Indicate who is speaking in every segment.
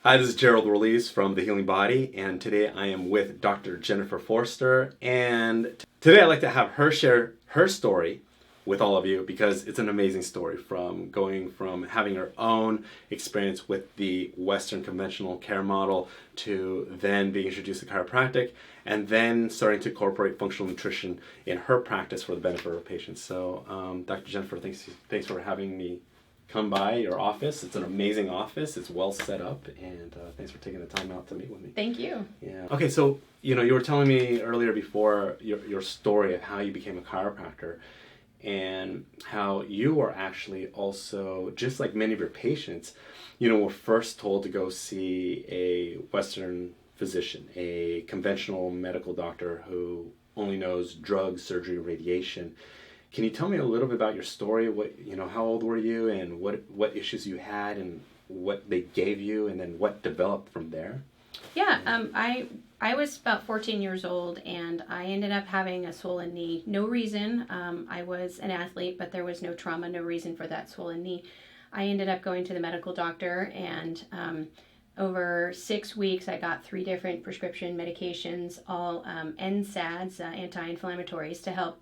Speaker 1: Hi, this is Gerald Ruiz from The Healing Body, and today I am with Dr. Jennifer Forster, and today I'd like to have her share her story with all of you because it's an amazing story, from going from having her own experience with the Western conventional care model to then being introduced to chiropractic and then starting to incorporate functional nutrition in her practice for the benefit of her patients. So Dr. Jennifer, thanks for having me come by your office. It's an amazing office. It's well set up, and thanks for taking the time out to meet with me.
Speaker 2: Thank you.
Speaker 1: Yeah. Okay, so you were telling me earlier before your story of how you became a chiropractor and how you were actually also, just like many of your patients, were first told to go see a Western physician, a conventional medical doctor who only knows drugs, surgery, radiation. Can you tell me a little bit about your story? How old were you, and what issues you had, and what they gave you, and then what developed from there?
Speaker 2: Yeah, I was about 14 years old, and I ended up having a swollen knee. No reason. I was an athlete, but there was no trauma, no reason for that swollen knee. I ended up going to the medical doctor, and over 6 weeks, I got 3 different prescription medications, all NSAIDs, anti-inflammatories, to help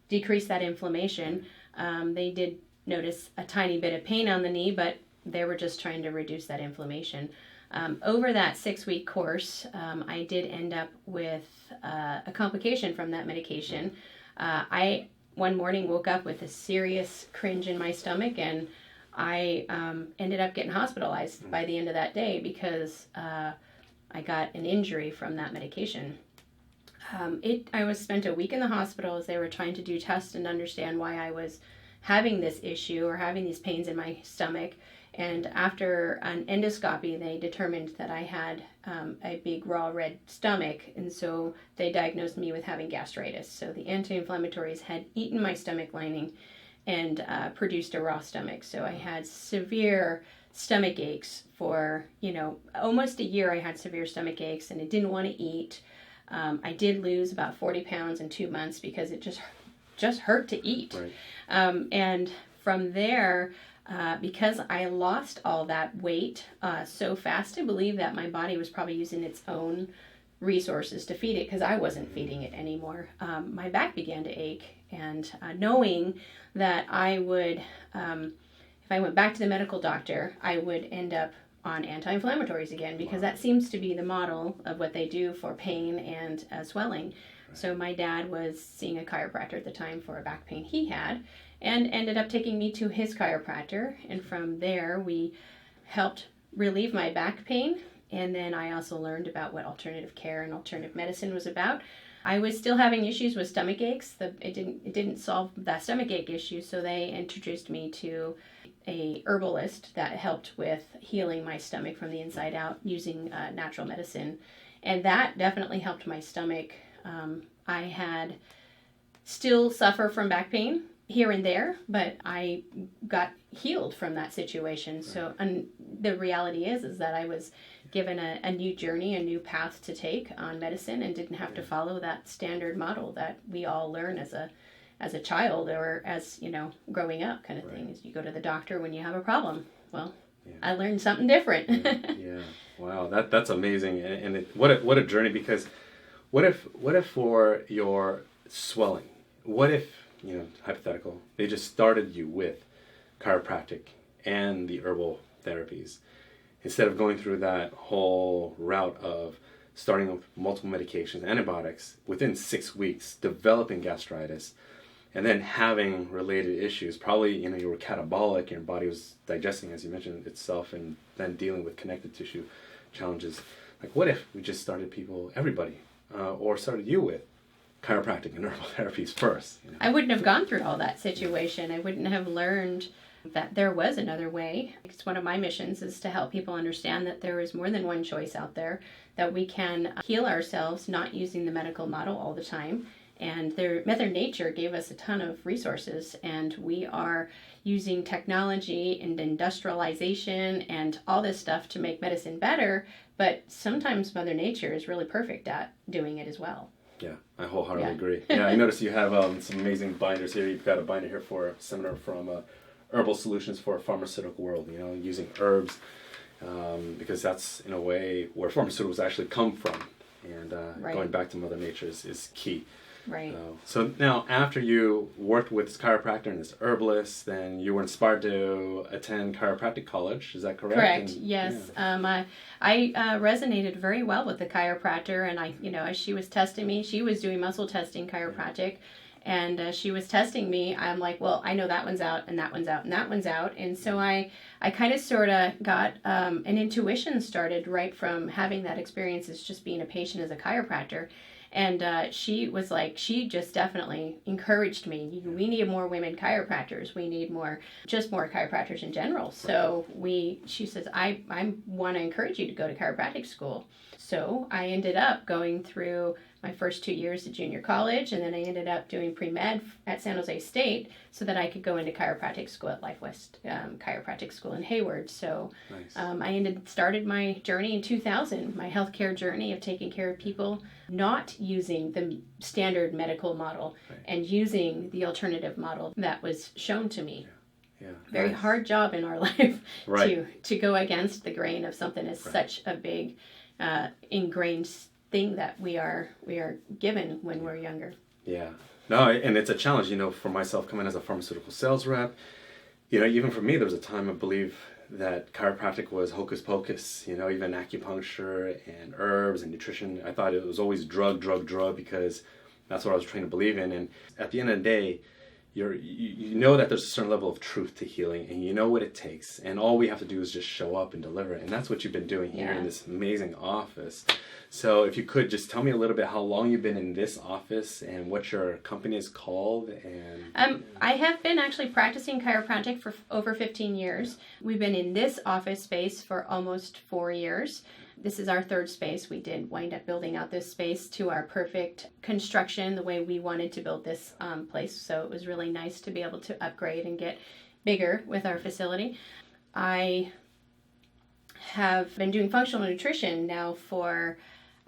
Speaker 2: decrease that inflammation. They did notice a tiny bit of pain on the knee, but they were just trying to reduce that inflammation. Over that 6-week course, I did end up with a complication from that medication. I one morning woke up with a serious cringe in my stomach, and I ended up getting hospitalized by the end of that day because I got an injury from that medication. I was spent a week in the hospital as they were trying to do tests and understand why I was having this issue or having these pains in my stomach. And after an endoscopy, they determined that I had a big raw red stomach, and so they diagnosed me with having gastritis. So the anti-inflammatories had eaten my stomach lining and produced a raw stomach. So I had severe stomach aches for, almost a year. I had severe stomach aches, and I didn't want to eat. I did lose about 40 pounds in 2 months because it just hurt to eat.
Speaker 1: Right.
Speaker 2: And from there, because I lost all that weight so fast, I believe that my body was probably using its own resources to feed it because I wasn't feeding it anymore. My back began to ache, and knowing that I would, if I went back to the medical doctor, I would end up on anti-inflammatories again, because that seems to be the model of what they do for pain and swelling. Right. So my dad was seeing a chiropractor at the time for a back pain he had, and ended up taking me to his chiropractor, and from there we helped relieve my back pain, and then I also learned about what alternative care and alternative medicine was about. I was still having issues with stomach aches. It didn't solve that stomach ache issue, so they introduced me to a herbalist that helped with healing my stomach from the inside out using natural medicine, and that definitely helped my stomach. I had still suffer from back pain here and there, but I got healed from that situation. So, and the reality is that I was given a new journey, a new path to take on medicine, and didn't have to follow that standard model that we all learn as a child, or as, growing up kind of thing, is you go to the doctor when you have a problem. Well, yeah. I learned something different.
Speaker 1: Yeah. Wow, that's amazing. And what a journey, because what if for your swelling, what if, hypothetical, they just started you with chiropractic and the herbal therapies, instead of going through that whole route of starting with multiple medications, antibiotics, within 6 weeks, developing gastritis, and then having related issues. Probably, you were catabolic, your body was digesting, as you mentioned, itself, and then dealing with connective tissue challenges. Like, what if we just started everybody, or started you with chiropractic and herbal therapies first?
Speaker 2: I wouldn't have gone through all that situation. I wouldn't have learned that there was another way. It's one of my missions is to help people understand that there is more than one choice out there, that we can heal ourselves not using the medical model all the time. And Mother Nature gave us a ton of resources, and we are using technology and industrialization and all this stuff to make medicine better, but sometimes Mother Nature is really perfect at doing it as well.
Speaker 1: Yeah, I wholeheartedly agree. Yeah, I noticed you have some amazing binders here. You've got a binder here for a seminar from Herbal Solutions for a Pharmaceutical World, using herbs because that's in a way where pharmaceuticals actually come from, and
Speaker 2: Right.
Speaker 1: going back to Mother Nature is key.
Speaker 2: Right.
Speaker 1: So now, after you worked with this chiropractor and this herbalist, then you were inspired to attend chiropractic college. Is that correct?
Speaker 2: Correct.
Speaker 1: And,
Speaker 2: Yes.
Speaker 1: yeah.
Speaker 2: I resonated very well with the chiropractor, and as she was testing me, she was doing muscle testing chiropractic, and she was testing me. I'm like, well, I know that one's out, and that one's out, and that one's out, and so I kind of sort of got an intuition started right from having that experience as just being a patient as a chiropractor. And she was like, she just definitely encouraged me. We need more women chiropractors. We need more chiropractors in general. So she says, I want to encourage you to go to chiropractic school. So I ended up going through my first 2 years at junior college, and then I ended up doing pre-med at San Jose State so that I could go into chiropractic school at Life West Chiropractic School in Hayward. So
Speaker 1: Nice.
Speaker 2: I started my journey in 2000, my healthcare journey of taking care of people, not using the standard medical model and using the alternative model that was shown to me.
Speaker 1: Yeah.
Speaker 2: Very
Speaker 1: Nice.
Speaker 2: hard job in our life
Speaker 1: Right.
Speaker 2: to go against the grain of something as such a big ingrained thing that we are given when we're younger.
Speaker 1: Yeah. No, and it's a challenge, for myself coming as a pharmaceutical sales rep. Even for me, there was a time I believe that chiropractic was hocus pocus, even acupuncture and herbs and nutrition. I thought it was always drug because that's what I was trained to believe in. And at the end of the day, you know that there's a certain level of truth to healing, and you know what it takes, and all we have to do is just show up and deliver it. And that's what you've been doing here in this amazing office. So if you could just tell me a little bit how long you've been in this office and what your company is called. And
Speaker 2: I have been actually practicing chiropractic for over 15 years. We've been in this office space for almost 4 years. This is our third space. We did wind up building out this space to our perfect construction, the way we wanted to build this place. So it was really nice to be able to upgrade and get bigger with our facility. I have been doing functional nutrition now for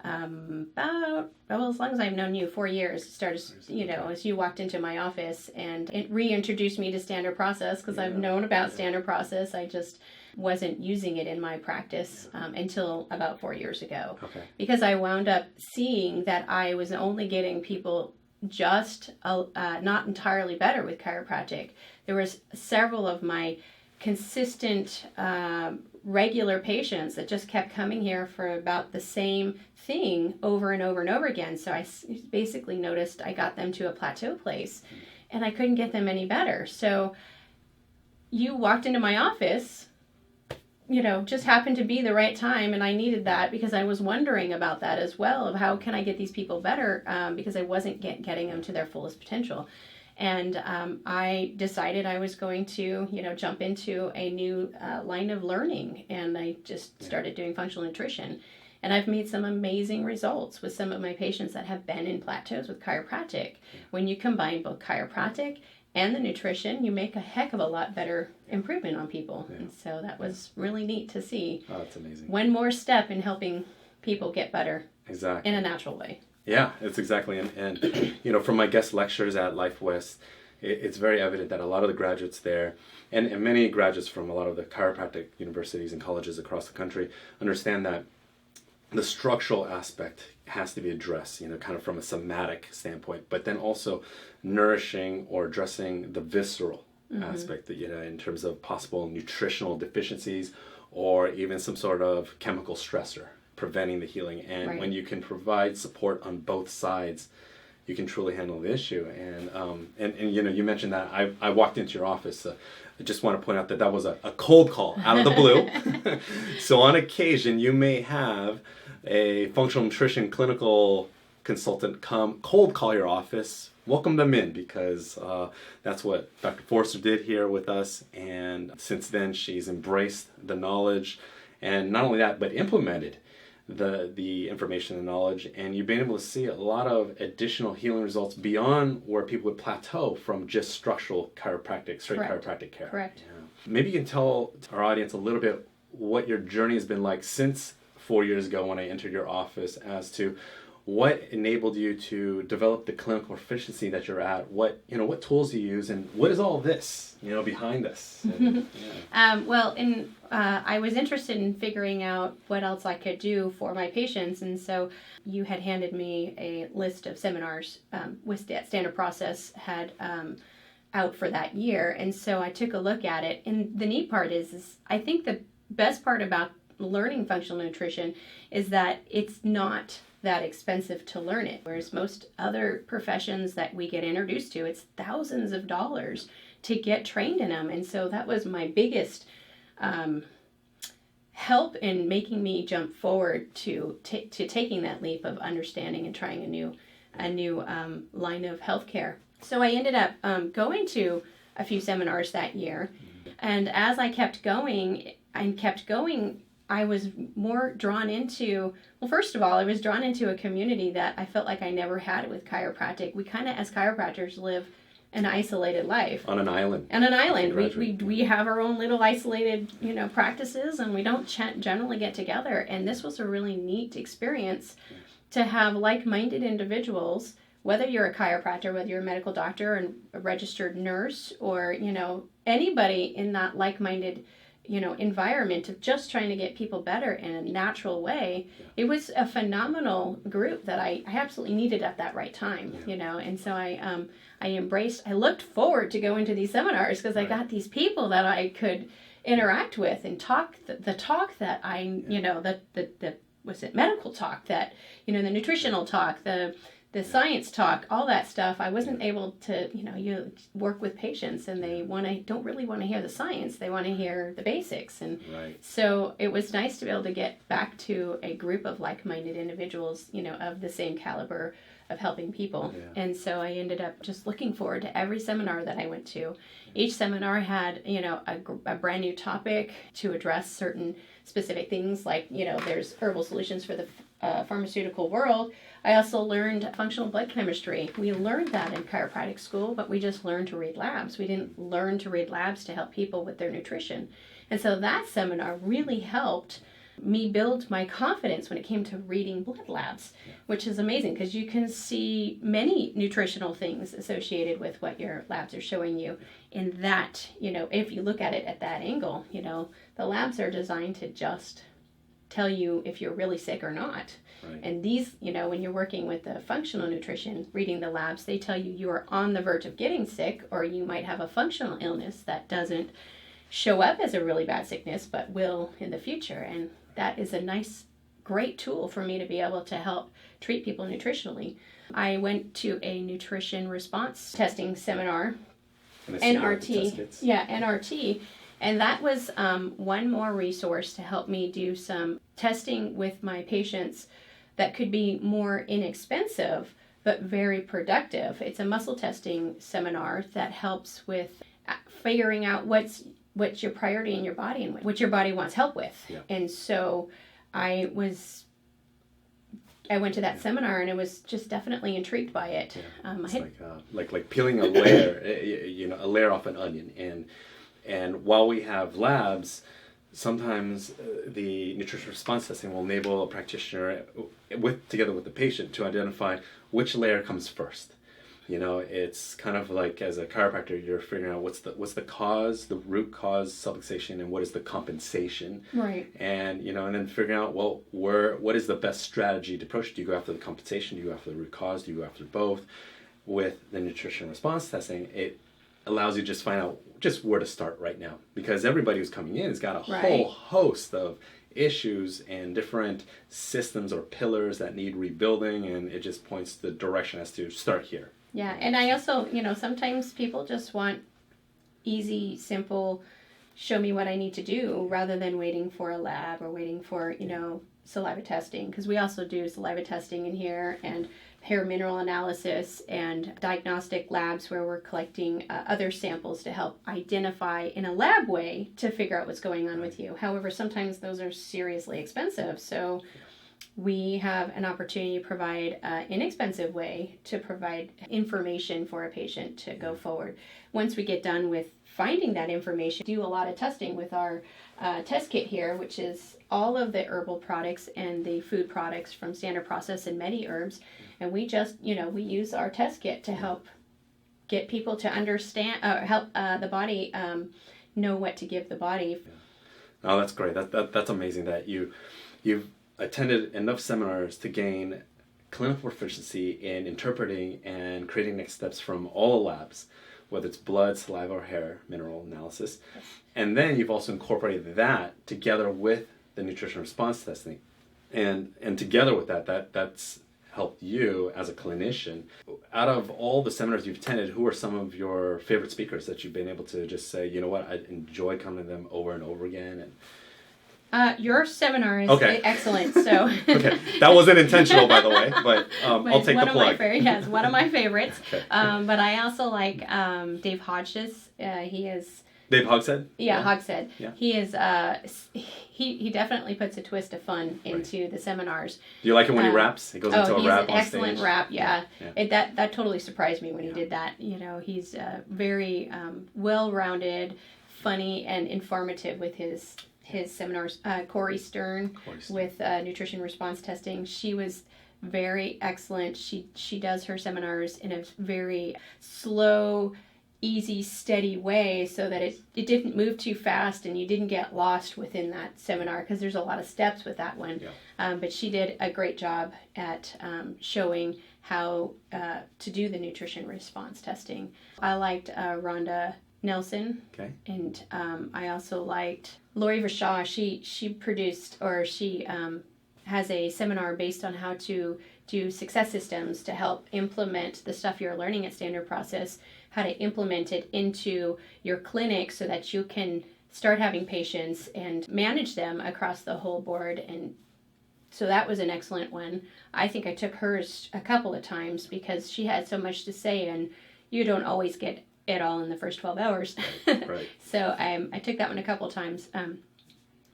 Speaker 2: about, as long as I've known you, 4 years. It started, as you walked into my office, and it reintroduced me to standard process because I've known about standard process. I just wasn't using it in my practice until about 4 years ago.
Speaker 1: Okay.
Speaker 2: Because I wound up seeing that I was only getting people just not entirely better with chiropractic. There was several of my consistent regular patients that just kept coming here for about the same thing over and over and over again. So I basically noticed I got them to a plateau place and I couldn't get them any better. So you walked into my office, just happened to be the right time, and I needed that because I was wondering about that as well, of how can I get these people better, because I wasn't getting them to their fullest potential. And I decided I was going to, jump into a new line of learning, and I just started doing functional nutrition. And I've made some amazing results with some of my patients that have been in plateaus with chiropractic. When you combine both chiropractic and the nutrition, you make a heck of a lot better improvement on people. And so that was really neat to see.
Speaker 1: Oh, that's amazing.
Speaker 2: One more step in helping people get better
Speaker 1: Exactly.
Speaker 2: in a natural way.
Speaker 1: Yeah, it's exactly. And from my guest lectures at Life West, it's very evident that a lot of the graduates there, and many graduates from a lot of the chiropractic universities and colleges across the country, understand that the structural aspect has to be addressed, kind of from a somatic standpoint, but then also nourishing or addressing the visceral aspect, that, in terms of possible nutritional deficiencies or even some sort of chemical stressor preventing the healing. And when you can provide support on both sides, you can truly handle the issue. And you mentioned that I walked into your office. I just want to point out that was a cold call out of the blue. So on occasion, you may have a functional nutrition clinical consultant come cold call your office. Welcome them in, because that's what Dr. Forster did here with us. And since then, she's embraced the knowledge, and not only that, but implemented the information and knowledge, and you've been able to see a lot of additional healing results beyond where people would plateau from just structural chiropractic, straight chiropractic care.
Speaker 2: Correct.
Speaker 1: Yeah. Maybe you can tell our audience a little bit what your journey has been like since 4 years ago when I entered your office, as to what enabled you to develop the clinical proficiency that you're at? What tools you use, and what is all this, behind this? And,
Speaker 2: I was interested in figuring out what else I could do for my patients, and so you had handed me a list of seminars with that Standard Process had out for that year, and so I took a look at it. And the neat part is I think the best part about learning functional nutrition is that it's not that expensive to learn it, whereas most other professions that we get introduced to, it's thousands of dollars to get trained in them. And so that was my biggest help in making me jump forward to taking that leap of understanding and trying a new line of healthcare. So I ended up going to a few seminars that year, and as I kept going, I was more drawn into, first of all, I was drawn into a community that I felt like I never had with chiropractic. We kind of, as chiropractors, live an isolated life.
Speaker 1: On an island.
Speaker 2: We have our own little isolated, practices, and we don't generally get together. And this was a really neat experience to have like-minded individuals, whether you're a chiropractor, whether you're a medical doctor and a registered nurse, or, anybody in that like-minded environment of just trying to get people better in a natural way. It was a phenomenal group that I absolutely needed at that right time, and so I looked forward to going to these seminars because I got these people that I could interact with and talk the talk that the medical talk, that, the nutritional talk, the science talk, all that stuff. I wasn't able to, you work with patients and they don't really want to hear the science. They want to hear the basics. And so it was nice to be able to get back to a group of like-minded individuals, of the same caliber of helping people. Yeah. And so I ended up just looking forward to every seminar that I went to. Each seminar had, a brand new topic to address certain specific things, like, there's herbal solutions for the pharmaceutical world. I also learned functional blood chemistry. We learned that in chiropractic school, but we just learned to read labs. We didn't learn to read labs to help people with their nutrition. And so that seminar really helped me build my confidence when it came to reading blood labs, which is amazing because you can see many nutritional things associated with what your labs are showing you. In that, if you look at it at that angle, the labs are designed to just tell you if you're really sick or not. Right. And these, when you're working with the functional nutrition, reading the labs, they tell you are on the verge of getting sick, or you might have a functional illness that doesn't show up as a really bad sickness, but will in the future. And that is a nice, great tool for me to be able to help treat people nutritionally. I went to a nutrition response testing seminar, NRT. Yeah, NRT. And that was one more resource to help me do some testing with my patients that could be more inexpensive, but very productive. It's a muscle testing seminar that helps with figuring out what's your priority in your body and what your body wants help with. Yeah. And so I went to that seminar and I was just definitely intrigued by it. Yeah.
Speaker 1: It's like peeling a layer, a layer off an onion. And while we have labs, sometimes the nutrition response testing will enable a practitioner, together with the patient, to identify which layer comes first. It's kind of like, as a chiropractor, you're figuring out what's the cause, the root cause, subluxation, and what is the compensation.
Speaker 2: Right.
Speaker 1: And and then figuring out, what is the best strategy to approach? Do you go after the compensation? Do you go after the root cause? Do you go after both? With the nutrition response testing, it allows you to just find out just where to start right now, because everybody who's coming in has got a whole host of issues and different systems or pillars that need rebuilding, and it just points the direction as to start here.
Speaker 2: Yeah, and I also, sometimes people just want easy, simple, show me what I need to do, rather than waiting for a lab or waiting for, saliva testing, because we also do saliva testing in here, and hair mineral analysis, and diagnostic labs where we're collecting other samples to help identify in a lab way to figure out what's going on with you. However, sometimes those are seriously expensive, so we have an opportunity to provide an inexpensive way to provide information for a patient to go forward. Once we get done with finding that information, do a lot of testing with our test kit here, which is all of the herbal products and the food products from Standard Process and MediHerbs. And we just, we use our test kit to help get people to understand, help the body know what to give the body.
Speaker 1: Oh, that's great. That's amazing that you've attended enough seminars to gain clinical proficiency in interpreting and creating next steps from all the labs, whether it's blood, saliva, or hair mineral analysis. Yes. And then you've also incorporated that together with the nutrition response testing. And together with that's helped you as a clinician. Out of all the seminars you've attended, who are some of your favorite speakers that you've been able to just say, you know what, I enjoy coming to them over and over again? And
Speaker 2: your seminar is excellent. So
Speaker 1: okay, that wasn't intentional, by the way, but I'll take the plug.
Speaker 2: Yes, one of my favorites. Okay. But I also like Dave Hodges. He is
Speaker 1: Dave Hogshead.
Speaker 2: Yeah, Hogshead. Yeah. He is. He definitely puts a twist of fun into the seminars.
Speaker 1: Do you like it when he raps? He goes into a rap on stage.
Speaker 2: He's an excellent rap. Yeah. That totally surprised me when he did that. He's very well-rounded, funny, and informative with his seminars. Corey Stern with nutrition response testing. She was very excellent. She does her seminars in a very slow, easy, steady way so that it didn't move too fast and you didn't get lost within that seminar, because there's a lot of steps with that one. Yeah. But she did a great job at showing how to do the nutrition response testing. I liked Rhonda Nelson. Okay. And I also liked Lori Vershaw. She produced, or she has a seminar based on how to do success systems to help implement the stuff you're learning at Standard Process, how to implement it into your clinic so that you can start having patients and manage them across the whole board. And so that was an excellent one. I think I took hers a couple of times because she had so much to say, and you don't always get it all in the first 12 hours. Right. So I took that one a couple of times.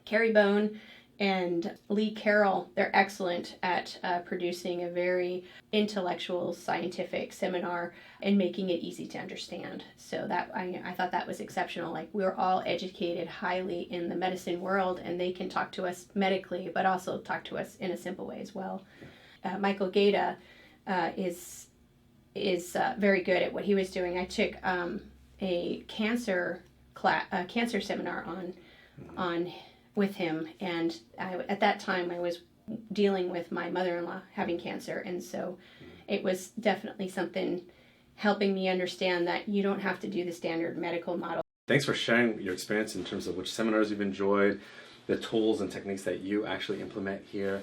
Speaker 2: Carrie Bone and Lee Carroll, they're excellent at producing a very intellectual, scientific seminar and making it easy to understand. So that I thought that was exceptional. Like, we're all educated highly in the medicine world, and they can talk to us medically, but also talk to us in a simple way as well. Michael Gaeta is very good at what he was doing. I took a cancer seminar on with him, and at that time I was dealing with my mother-in-law having cancer, and so it was definitely something helping me understand that you don't have to do the standard medical model.
Speaker 1: Thanks for sharing your experience in terms of which seminars you've enjoyed, the tools and techniques that you actually implement here.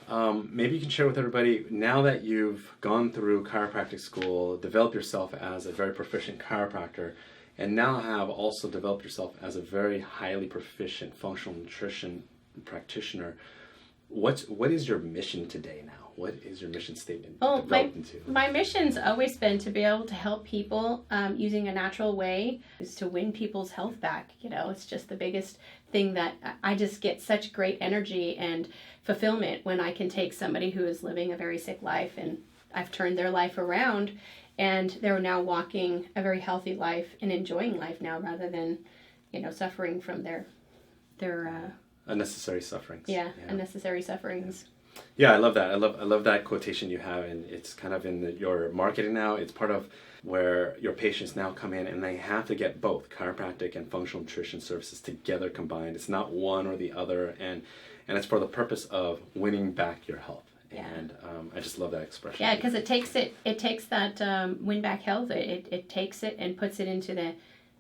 Speaker 1: Maybe you can share with everybody, now that you've gone through chiropractic school, developed yourself as a very proficient chiropractor, and now have also developed yourself as a very highly proficient functional nutrition practitioner, what is your mission today now? What is your mission statement developed into?
Speaker 2: My mission's always been to be able to help people using a natural way, is to win people's health back. It's just the biggest thing that I just get such great energy and fulfillment when I can take somebody who is living a very sick life, and I've turned their life around, and they're now walking a very healthy life and enjoying life now, rather than, suffering from their
Speaker 1: unnecessary sufferings.
Speaker 2: Yeah, unnecessary sufferings.
Speaker 1: Yeah, I love that. I love that quotation you have, and it's kind of in your marketing now. It's part of where your patients now come in and they have to get both chiropractic and functional nutrition services together combined. It's not one or the other, and it's for the purpose of winning back your health. Yeah. And I just love that expression.
Speaker 2: Yeah, because it takes that win back health. It takes it and puts it into the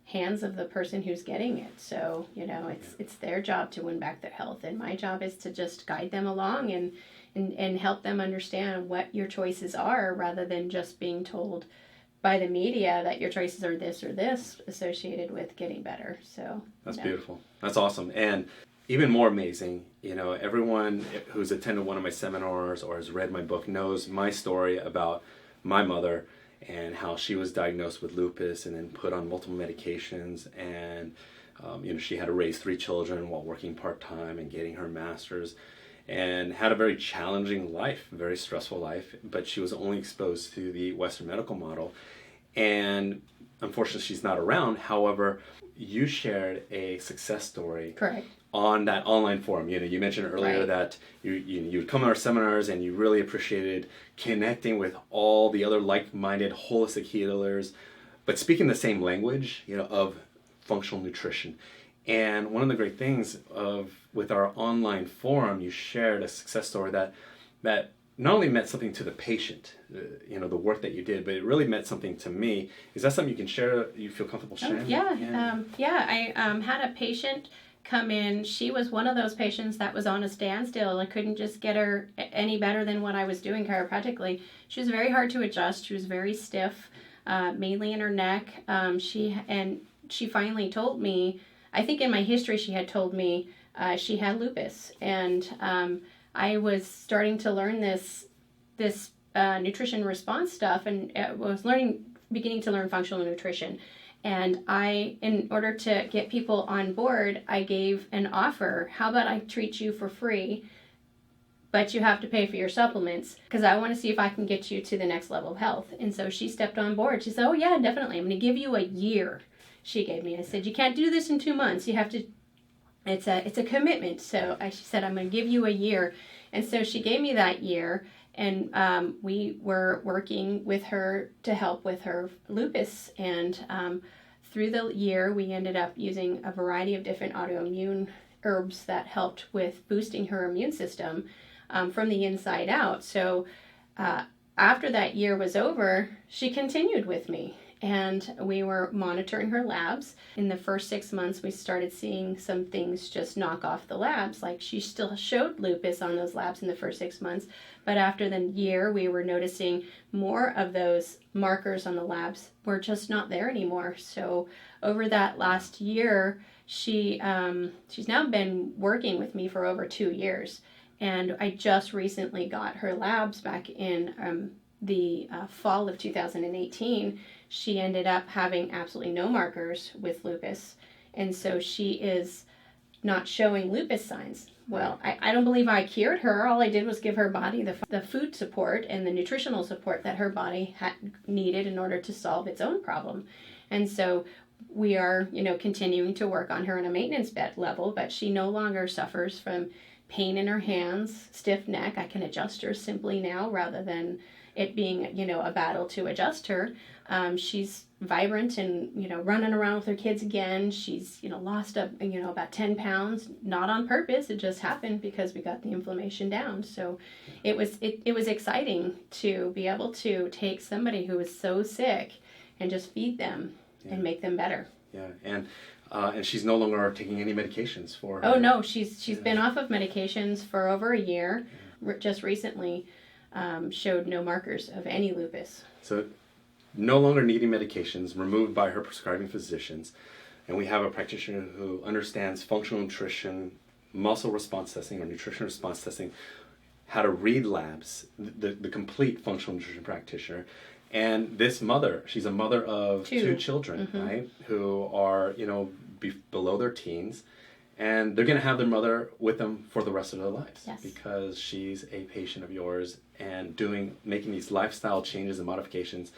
Speaker 2: hands of the person who's getting it. So, it's their job to win back their health, and my job is to just guide them along and help them understand what your choices are, rather than just being told by the media that your choices are this or this associated with getting better. So
Speaker 1: that's beautiful. That's awesome. And even more amazing, everyone who's attended one of my seminars or has read my book knows my story about my mother and how she was diagnosed with lupus and then put on multiple medications, and she had to raise 3 children while working part-time and getting her master's, and had a very challenging life, very stressful life, but she was only exposed to the Western medical model, and unfortunately she's not around. However, you shared a success story.
Speaker 2: Correct.
Speaker 1: on that online forum. You mentioned earlier
Speaker 2: Right.
Speaker 1: that you would come to our seminars and you really appreciated connecting with all the other like-minded holistic healers, but speaking the same language, of functional nutrition. And one of the great things with our online forum, you shared a success story that not only meant something to the patient, the work that you did, but it really meant something to me. Is that something you can share? You feel comfortable sharing?
Speaker 2: Oh, yeah. I had a patient come in. She was one of those patients that was on a standstill. I couldn't just get her any better than what I was doing chiropractically. She was very hard to adjust. She was very stiff, mainly in her neck. She finally told me, I think in my history she had told me she had lupus, and I was starting to learn this nutrition response stuff, and was beginning to learn functional nutrition. And in order to get people on board, I gave an offer. How about I treat you for free, but you have to pay for your supplements, because I want to see if I can get you to the next level of health. And so she stepped on board. She said, oh yeah, definitely. I'm going to give you a year. She gave me. I said, you can't do this in 2 months. You have to, it's a commitment. So she said, I'm going to give you a year. And so she gave me that year, and we were working with her to help with her lupus. And through the year, we ended up using a variety of different autoimmune herbs that helped with boosting her immune system from the inside out. So after that year was over, she continued with me. And we were monitoring her labs. In the first 6 months, we started seeing some things just knock off the labs. Like, she still showed lupus on those labs in the first 6 months. But after the year, we were noticing more of those markers on the labs were just not there anymore. So over that last year, she's now been working with me for over 2 years. And I just recently got her labs back in the fall of 2018. She ended up having absolutely no markers with lupus, and so she is not showing lupus signs. Well, I don't believe I cured her. All I did was give her body the food support and the nutritional support that her body had needed in order to solve its own problem. And so we are, continuing to work on her on a maintenance bed level, but she no longer suffers from pain in her hands, stiff neck. I can adjust her simply now rather than it being, a battle to adjust her. She's vibrant and, running around with her kids again. She's, lost up, about 10 pounds, not on purpose. It just happened because we got the inflammation down. So it was exciting to be able to take somebody who is so sick and just feed them and make them better.
Speaker 1: Yeah. And she's no longer taking any medications for her.
Speaker 2: Oh no, she's been off of medications for over a year. Just recently showed no markers of any lupus.
Speaker 1: So no longer needing medications, removed by her prescribing physicians. And we have a practitioner who understands functional nutrition, muscle response testing, or nutrition response testing, how to read labs, the complete functional nutrition practitioner. And this mother, she's a mother of two children,
Speaker 2: mm-hmm.
Speaker 1: right, who are, below their teens. And they're going to have their mother with them for the rest of their lives.
Speaker 2: Yes.
Speaker 1: Because she's a patient of yours and making these lifestyle changes and modifications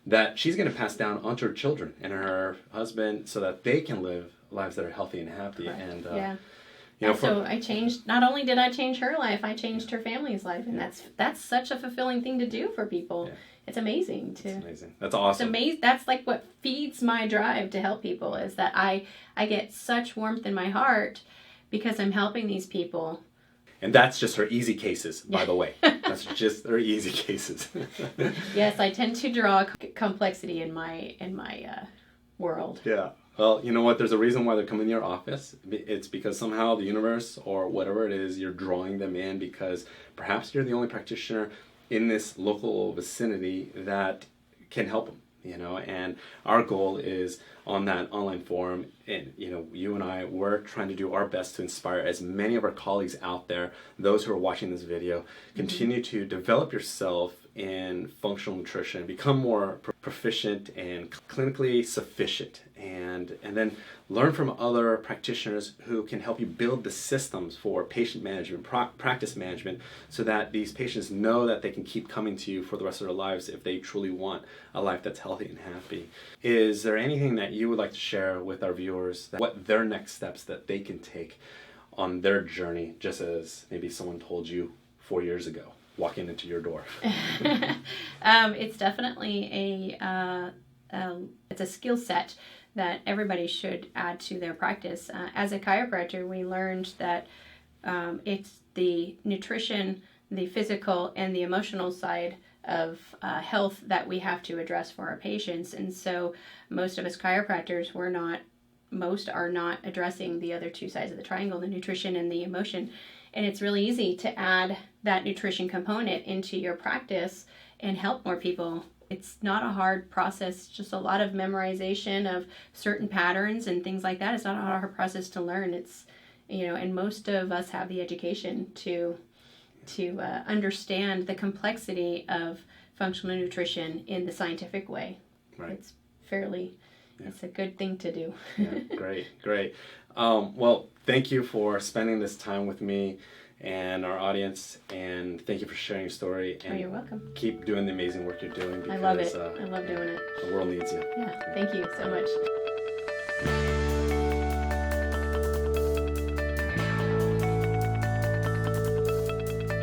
Speaker 1: that she's going to pass down onto her children and her husband so that they can live lives that are healthy and happy.
Speaker 2: Correct.
Speaker 1: And
Speaker 2: so I changed, not only did I change her life, I changed her family's life. And that's such a fulfilling thing to do for people. Yeah. It's amazing.
Speaker 1: It's amazing. That's awesome.
Speaker 2: It's amazing. That's like what feeds my drive to help people, is that I get such warmth in my heart because I'm helping these people.
Speaker 1: And that's just her easy cases, by the way. That's just her easy cases.
Speaker 2: Yes, I tend to draw complexity in my world.
Speaker 1: Yeah. Well, you know what? There's a reason why they're coming to your office. It's because somehow the universe or whatever it is, you're drawing them in because perhaps you're the only practitioner in this local vicinity that can help them. And our goal is on that online forum, and you and I, we're trying to do our best to inspire as many of our colleagues out there, those who are watching this video, continue to develop yourself in functional nutrition, become more proficient and clinically sufficient, and then learn from other practitioners who can help you build the systems for patient management, practice management, so that these patients know that they can keep coming to you for the rest of their lives if they truly want a life that's healthy and happy. Is there anything that you would like to share with our viewers, what their next steps that they can take on their journey, just as maybe someone told you 4 years ago, walking into your door?
Speaker 2: It's definitely it's a skill set that everybody should add to their practice. As a chiropractor, we learned that it's the nutrition, the physical, and the emotional side of health that we have to address for our patients. And so most of us chiropractors, most are not addressing the other two sides of the triangle, the nutrition and the emotion. And it's really easy to add that nutrition component into your practice and help more people. It's not a hard process, just a lot of memorization of certain patterns and things like that. It's not a hard process to learn. It's, and most of us have the education to understand the complexity of functional nutrition in the scientific way.
Speaker 1: Right.
Speaker 2: It's it's a good thing to do.
Speaker 1: Yeah, great. Well, thank you for spending this time with me and our audience, and thank you for sharing your story. And
Speaker 2: you're welcome.
Speaker 1: Keep doing the amazing work you're doing, because
Speaker 2: I love it. I love doing it.
Speaker 1: the world needs you.
Speaker 2: Yeah, thank you so much.